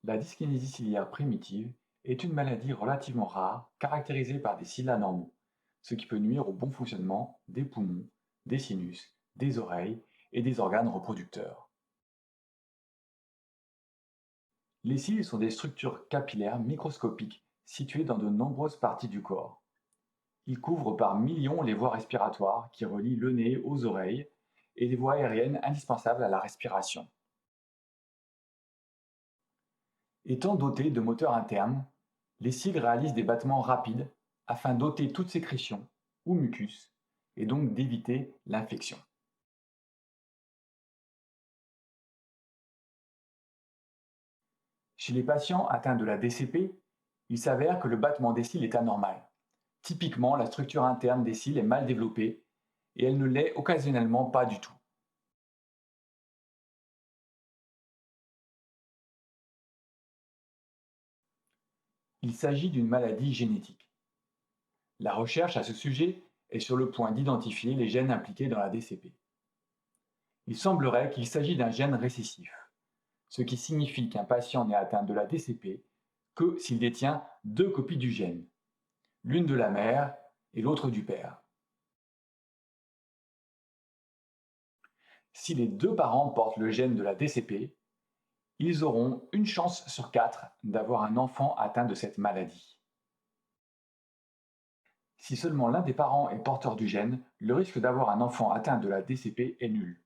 La dyskinésie ciliaire primitive est une maladie relativement rare caractérisée par des cils anormaux, ce qui peut nuire au bon fonctionnement des poumons, des sinus, des oreilles et des organes reproducteurs. Les cils sont des structures capillaires microscopiques situées dans de nombreuses parties du corps. Ils couvrent par millions les voies respiratoires qui relient le nez aux oreilles et les voies aériennes indispensables à la respiration. Étant dotés de moteurs internes, les cils réalisent des battements rapides afin d'ôter toute sécrétion ou mucus et donc d'éviter l'infection. Chez les patients atteints de la DCP, il s'avère que le battement des cils est anormal. Typiquement, la structure interne des cils est mal développée et elle ne l'est occasionnellement pas du tout. Il s'agit d'une maladie génétique. La recherche à ce sujet est sur le point d'identifier les gènes impliqués dans la DCP. Il semblerait qu'il s'agit d'un gène récessif, ce qui signifie qu'un patient n'est atteint de la DCP que s'il détient deux copies du gène, l'une de la mère et l'autre du père. Si les deux parents portent le gène de la DCP, ils auront une chance sur quatre d'avoir un enfant atteint de cette maladie. Si seulement l'un des parents est porteur du gène, le risque d'avoir un enfant atteint de la DCP est nul.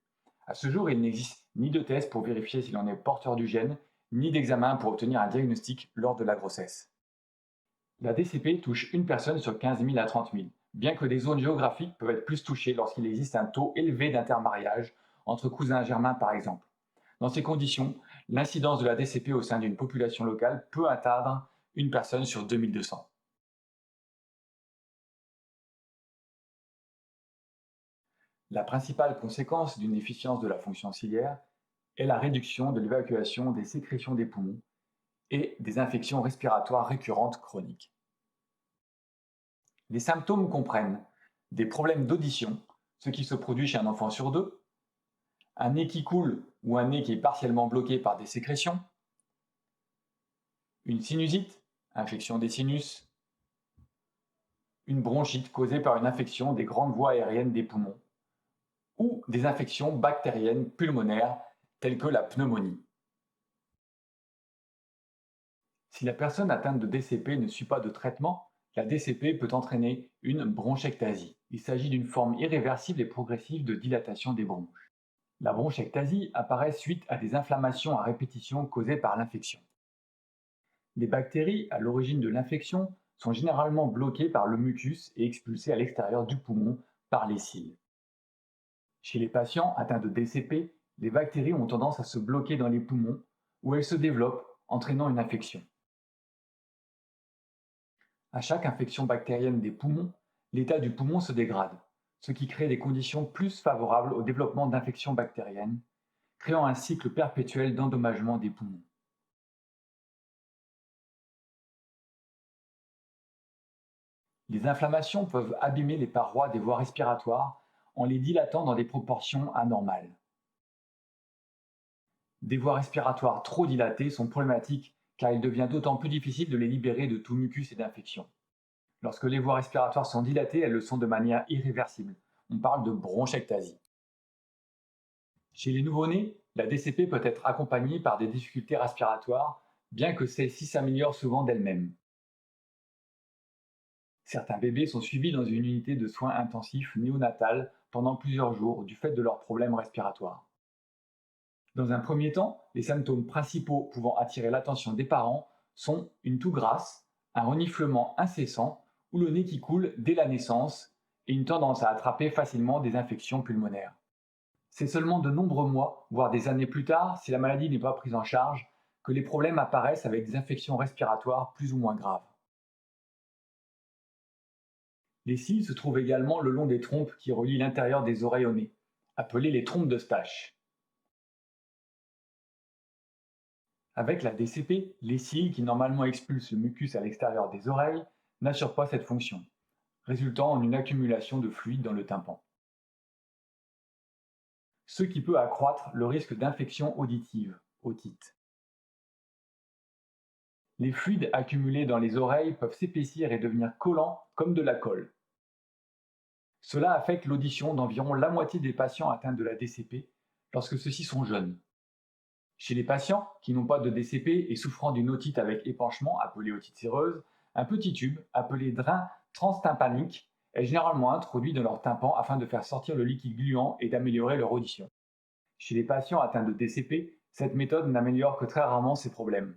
À ce jour, il n'existe ni de test pour vérifier si l'on est porteur du gène, ni d'examen pour obtenir un diagnostic lors de la grossesse. La DCP touche une personne sur 15 000 à 30 000, bien que des zones géographiques peuvent être plus touchées lorsqu'il existe un taux élevé d'intermariage entre cousins germains par exemple. Dans ces conditions, l'incidence de la DCP au sein d'une population locale peut atteindre une personne sur 2200. La principale conséquence d'une déficience de la fonction ciliaire est la réduction de l'évacuation des sécrétions des poumons et des infections respiratoires récurrentes chroniques. Les symptômes comprennent des problèmes d'audition, ce qui se produit chez un enfant sur deux, un nez qui coule ou un nez qui est partiellement bloqué par des sécrétions, une sinusite, infection des sinus, une bronchite causée par une infection des grandes voies aériennes des poumons, ou des infections bactériennes pulmonaires telles que la pneumonie. Si la personne atteinte de DCP ne suit pas de traitement, la DCP peut entraîner une bronchectasie. Il s'agit d'une forme irréversible et progressive de dilatation des bronches. La bronchectasie apparaît suite à des inflammations à répétition causées par l'infection. Les bactéries à l'origine de l'infection sont généralement bloquées par le mucus et expulsées à l'extérieur du poumon par les cils. Chez les patients atteints de DCP, les bactéries ont tendance à se bloquer dans les poumons où elles se développent, entraînant une infection. À chaque infection bactérienne des poumons, l'état du poumon se dégrade, ce qui crée des conditions plus favorables au développement d'infections bactériennes, créant un cycle perpétuel d'endommagement des poumons. Les inflammations peuvent abîmer les parois des voies respiratoires en les dilatant dans des proportions anormales. Des voies respiratoires trop dilatées sont problématiques car il devient d'autant plus difficile de les libérer de tout mucus et d'infection. Lorsque les voies respiratoires sont dilatées, elles le sont de manière irréversible. On parle de bronchectasie. Chez les nouveau-nés, la DCP peut être accompagnée par des difficultés respiratoires, bien que celles-ci s'améliorent souvent d'elles-mêmes. Certains bébés sont suivis dans une unité de soins intensifs néonatale pendant plusieurs jours du fait de leurs problèmes respiratoires. Dans un premier temps, les symptômes principaux pouvant attirer l'attention des parents sont une toux grasse, un reniflement incessant ou le nez qui coule dès la naissance et une tendance à attraper facilement des infections pulmonaires. C'est seulement de nombreux mois, voire des années plus tard, si la maladie n'est pas prise en charge, que les problèmes apparaissent avec des infections respiratoires plus ou moins graves. Les cils se trouvent également le long des trompes qui relient l'intérieur des oreilles au nez, appelées les trompes d'Eustache. Avec la DCP, les cils qui normalement expulsent le mucus à l'extérieur des oreilles n'assurent pas cette fonction, résultant en une accumulation de fluide dans le tympan, ce qui peut accroître le risque d'infection auditive, otite. Les fluides accumulés dans les oreilles peuvent s'épaissir et devenir collants comme de la colle. Cela affecte l'audition d'environ la moitié des patients atteints de la DCP lorsque ceux-ci sont jeunes. Chez les patients qui n'ont pas de DCP et souffrant d'une otite avec épanchement, appelée otite séreuse, un petit tube, appelé drain transtympanique, est généralement introduit dans leur tympan afin de faire sortir le liquide gluant et d'améliorer leur audition. Chez les patients atteints de DCP, cette méthode n'améliore que très rarement ces problèmes.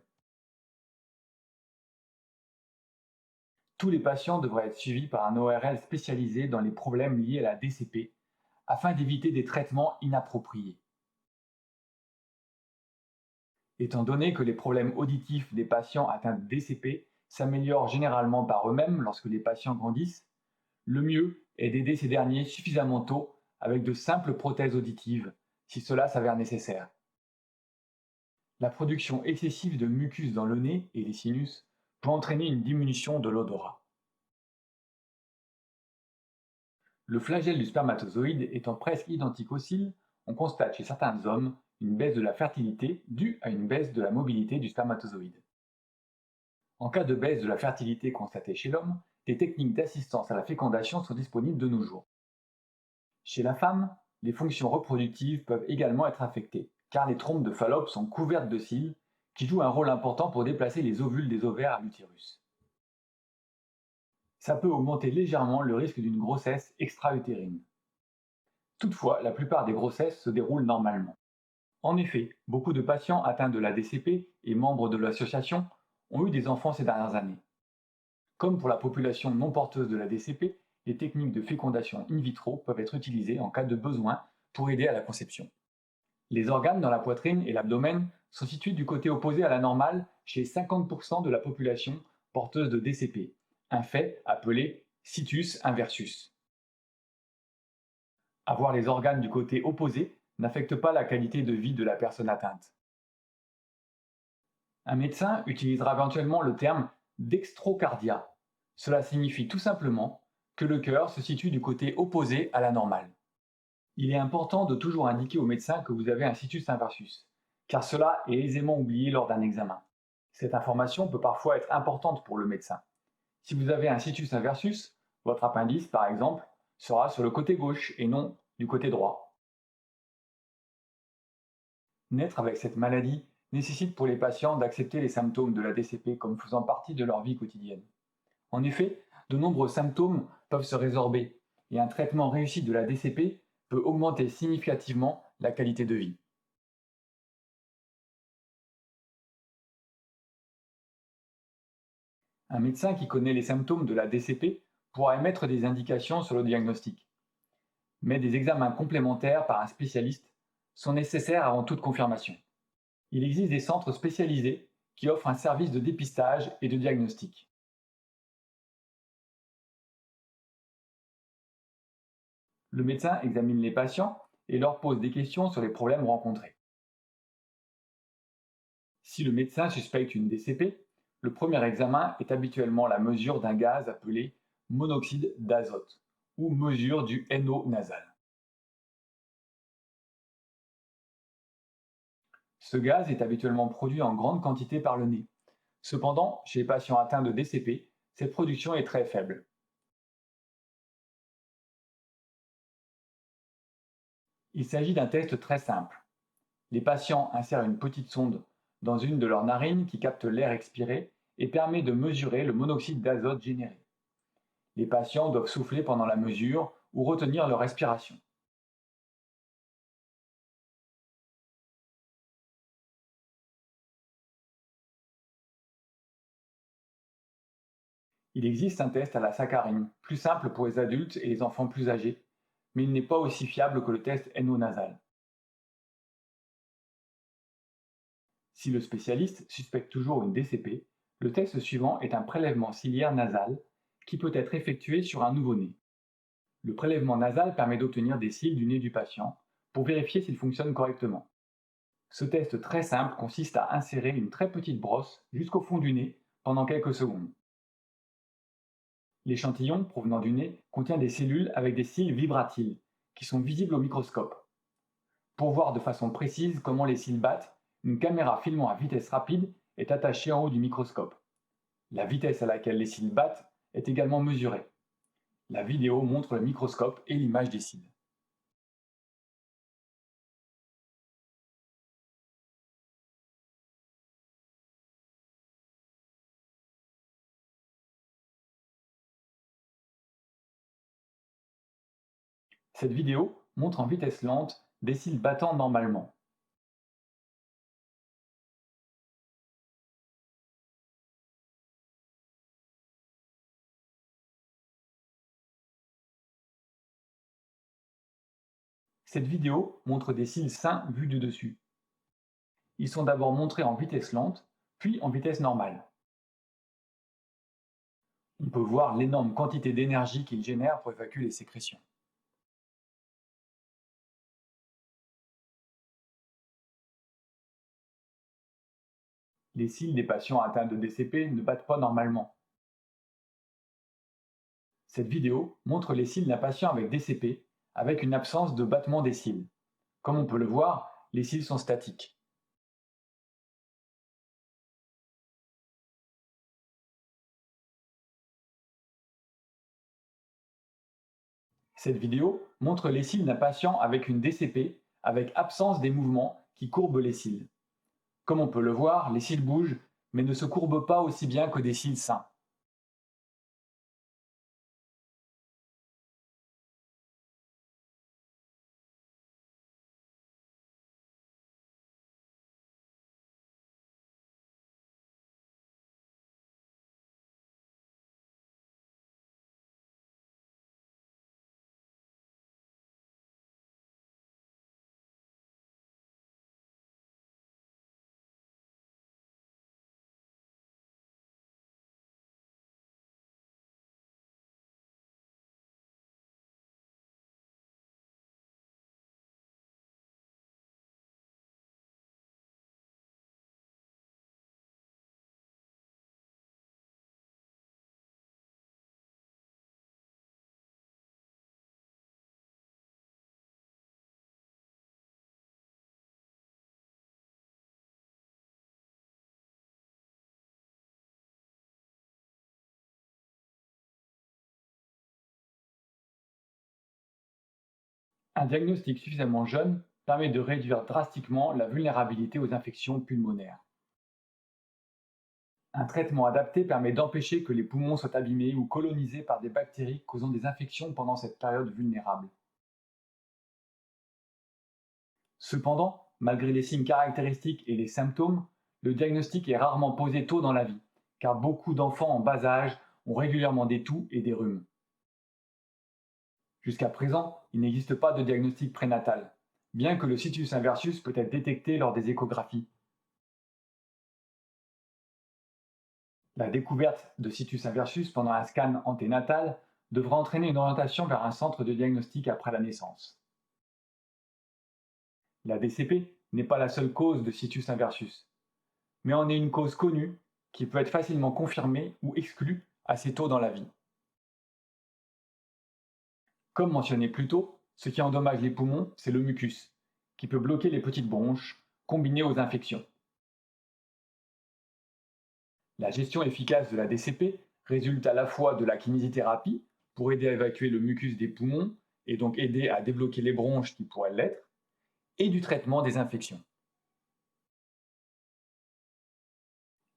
Tous les patients devraient être suivis par un ORL spécialisé dans les problèmes liés à la DCP afin d'éviter des traitements inappropriés. Étant donné que les problèmes auditifs des patients atteints de DCP s'améliorent généralement par eux-mêmes lorsque les patients grandissent, le mieux est d'aider ces derniers suffisamment tôt avec de simples prothèses auditives, si cela s'avère nécessaire. La production excessive de mucus dans le nez et les sinus peut entraîner une diminution de l'odorat. Le flagelle du spermatozoïde étant presque identique aux cils, on constate chez certains hommes une baisse de la fertilité due à une baisse de la mobilité du spermatozoïde. En cas de baisse de la fertilité constatée chez l'homme, des techniques d'assistance à la fécondation sont disponibles de nos jours. Chez la femme, les fonctions reproductives peuvent également être affectées, car les trompes de Fallope sont couvertes de cils qui jouent un rôle important pour déplacer les ovules des ovaires à l'utérus. Ça peut augmenter légèrement le risque d'une grossesse extra-utérine. Toutefois, la plupart des grossesses se déroulent normalement. En effet, beaucoup de patients atteints de la DCP et membres de l'association ont eu des enfants ces dernières années. Comme pour la population non porteuse de la DCP, les techniques de fécondation in vitro peuvent être utilisées en cas de besoin pour aider à la conception. Les organes dans la poitrine et l'abdomen sont situés du côté opposé à la normale chez 50% de la population porteuse de DCP, un fait appelé situs inversus. Avoir les organes du côté opposé n'affecte pas la qualité de vie de la personne atteinte. Un médecin utilisera éventuellement le terme dextrocardia. Cela signifie tout simplement que le cœur se situe du côté opposé à la normale. Il est important de toujours indiquer au médecin que vous avez un situs inversus, car cela est aisément oublié lors d'un examen. Cette information peut parfois être importante pour le médecin. Si vous avez un situs inversus, votre appendice, par exemple, sera sur le côté gauche et non du côté droit. Naître avec cette maladie nécessite pour les patients d'accepter les symptômes de la DCP comme faisant partie de leur vie quotidienne. En effet, de nombreux symptômes peuvent se résorber et un traitement réussi de la DCP peut augmenter significativement la qualité de vie. Un médecin qui connaît les symptômes de la DCP pourra émettre des indications sur le diagnostic. Mais des examens complémentaires par un spécialiste sont nécessaires avant toute confirmation. Il existe des centres spécialisés qui offrent un service de dépistage et de diagnostic. Le médecin examine les patients et leur pose des questions sur les problèmes rencontrés. Si le médecin suspecte une DCP, le premier examen est habituellement la mesure d'un gaz appelé monoxyde d'azote ou mesure du NO nasal. Ce gaz est habituellement produit en grande quantité par le nez. Cependant, chez les patients atteints de DCP, cette production est très faible. Il s'agit d'un test très simple. Les patients insèrent une petite sonde dans une de leurs narines qui capte l'air expiré et permet de mesurer le monoxyde d'azote généré. Les patients doivent souffler pendant la mesure ou retenir leur respiration. Il existe un test à la saccharine, plus simple pour les adultes et les enfants plus âgés, mais il n'est pas aussi fiable que le test NO-nasal. Si le spécialiste suspecte toujours une DCP, le test suivant est un prélèvement ciliaire nasal qui peut être effectué sur un nouveau-né. Le prélèvement nasal permet d'obtenir des cils du nez du patient pour vérifier s'il fonctionne correctement. Ce test très simple consiste à insérer une très petite brosse jusqu'au fond du nez pendant quelques secondes. L'échantillon provenant du nez contient des cellules avec des cils vibratiles qui sont visibles au microscope. Pour voir de façon précise comment les cils battent, une caméra filmant à vitesse rapide est attachée en haut du microscope. La vitesse à laquelle les cils battent est également mesurée. La vidéo montre le microscope et l'image des cils. Cette vidéo montre en vitesse lente des cils battant normalement. Cette vidéo montre des cils sains vus du dessus. Ils sont d'abord montrés en vitesse lente, puis en vitesse normale. On peut voir l'énorme quantité d'énergie qu'ils génèrent pour évacuer les sécrétions. Les cils des patients atteints de DCP ne battent pas normalement. Cette vidéo montre les cils d'un patient avec DCP avec une absence de battement des cils. Comme on peut le voir, les cils sont statiques. Cette vidéo montre les cils d'un patient avec une DCP avec absence des mouvements qui courbent les cils. Comme on peut le voir, les cils bougent mais ne se courbent pas aussi bien que des cils sains. Un diagnostic suffisamment jeune permet de réduire drastiquement la vulnérabilité aux infections pulmonaires. Un traitement adapté permet d'empêcher que les poumons soient abîmés ou colonisés par des bactéries causant des infections pendant cette période vulnérable. Cependant, malgré les signes caractéristiques et les symptômes, le diagnostic est rarement posé tôt dans la vie, car beaucoup d'enfants en bas âge ont régulièrement des toux et des rhumes. Jusqu'à présent, il n'existe pas de diagnostic prénatal, bien que le situs inversus peut être détecté lors des échographies. La découverte de situs inversus pendant un scan anténatal devra entraîner une orientation vers un centre de diagnostic après la naissance. La DCP n'est pas la seule cause de situs inversus, mais en est une cause connue qui peut être facilement confirmée ou exclue assez tôt dans la vie. Comme mentionné plus tôt, ce qui endommage les poumons, c'est le mucus, qui peut bloquer les petites bronches, combinées aux infections. La gestion efficace de la DCP résulte à la fois de la kinésithérapie, pour aider à évacuer le mucus des poumons et donc aider à débloquer les bronches qui pourraient l'être, et du traitement des infections.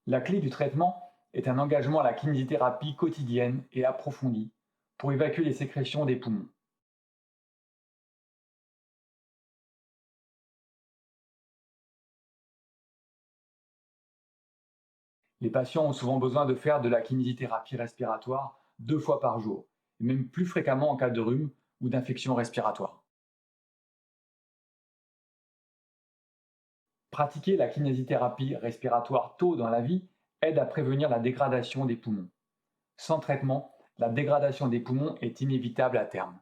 La clé du traitement est un engagement à la kinésithérapie quotidienne et approfondie pour évacuer les sécrétions des poumons. Les patients ont souvent besoin de faire de la kinésithérapie respiratoire 2 fois par jour, et même plus fréquemment en cas de rhume ou d'infection respiratoire. Pratiquer la kinésithérapie respiratoire tôt dans la vie aide à prévenir la dégradation des poumons. Sans traitement, la dégradation des poumons est inévitable à terme.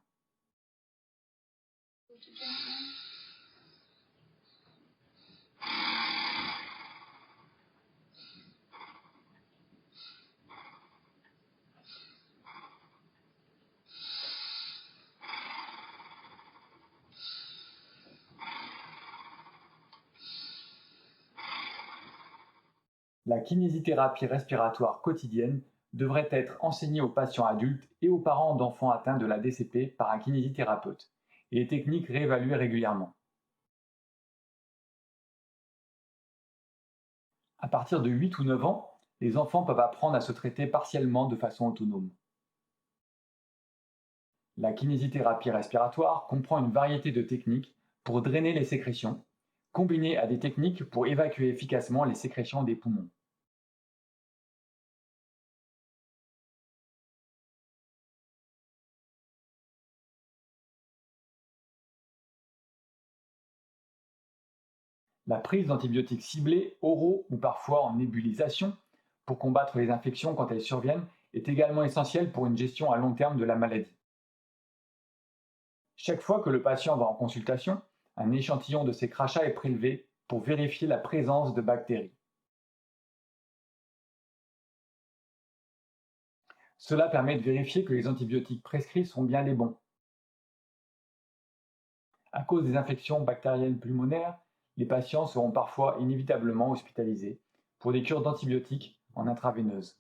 La kinésithérapie respiratoire quotidienne devrait être enseignée aux patients adultes et aux parents d'enfants atteints de la DCP par un kinésithérapeute, et les techniques réévaluées régulièrement. À partir de 8 ou 9 ans, les enfants peuvent apprendre à se traiter partiellement de façon autonome. La kinésithérapie respiratoire comprend une variété de techniques pour drainer les sécrétions, combinées à des techniques pour évacuer efficacement les sécrétions des poumons. La prise d'antibiotiques ciblés, oraux ou parfois en nébulisation, pour combattre les infections quand elles surviennent, est également essentielle pour une gestion à long terme de la maladie. Chaque fois que le patient va en consultation, un échantillon de ses crachats est prélevé pour vérifier la présence de bactéries. Cela permet de vérifier que les antibiotiques prescrits sont bien les bons. À cause des infections bactériennes pulmonaires, les patients seront parfois inévitablement hospitalisés pour des cures d'antibiotiques en intraveineuse.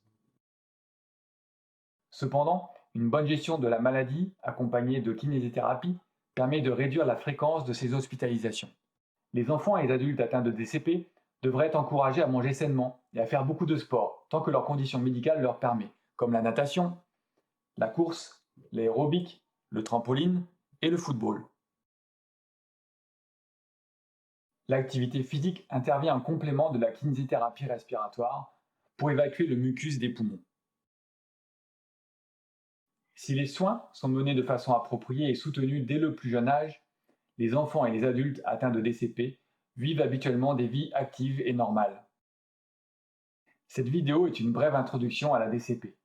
Cependant, une bonne gestion de la maladie, accompagnée de kinésithérapie, permet de réduire la fréquence de ces hospitalisations. Les enfants et les adultes atteints de DCP devraient être encouragés à manger sainement et à faire beaucoup de sport, tant que leur condition médicale leur permet, comme la natation, la course, l'aérobic, le trampoline et le football. L'activité physique intervient en complément de la kinésithérapie respiratoire pour évacuer le mucus des poumons. Si les soins sont menés de façon appropriée et soutenus dès le plus jeune âge, les enfants et les adultes atteints de DCP vivent habituellement des vies actives et normales. Cette vidéo est une brève introduction à la DCP.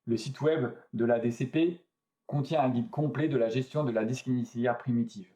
Le site web de la DCP contient un guide complet de la gestion de la dyskinésie primitive.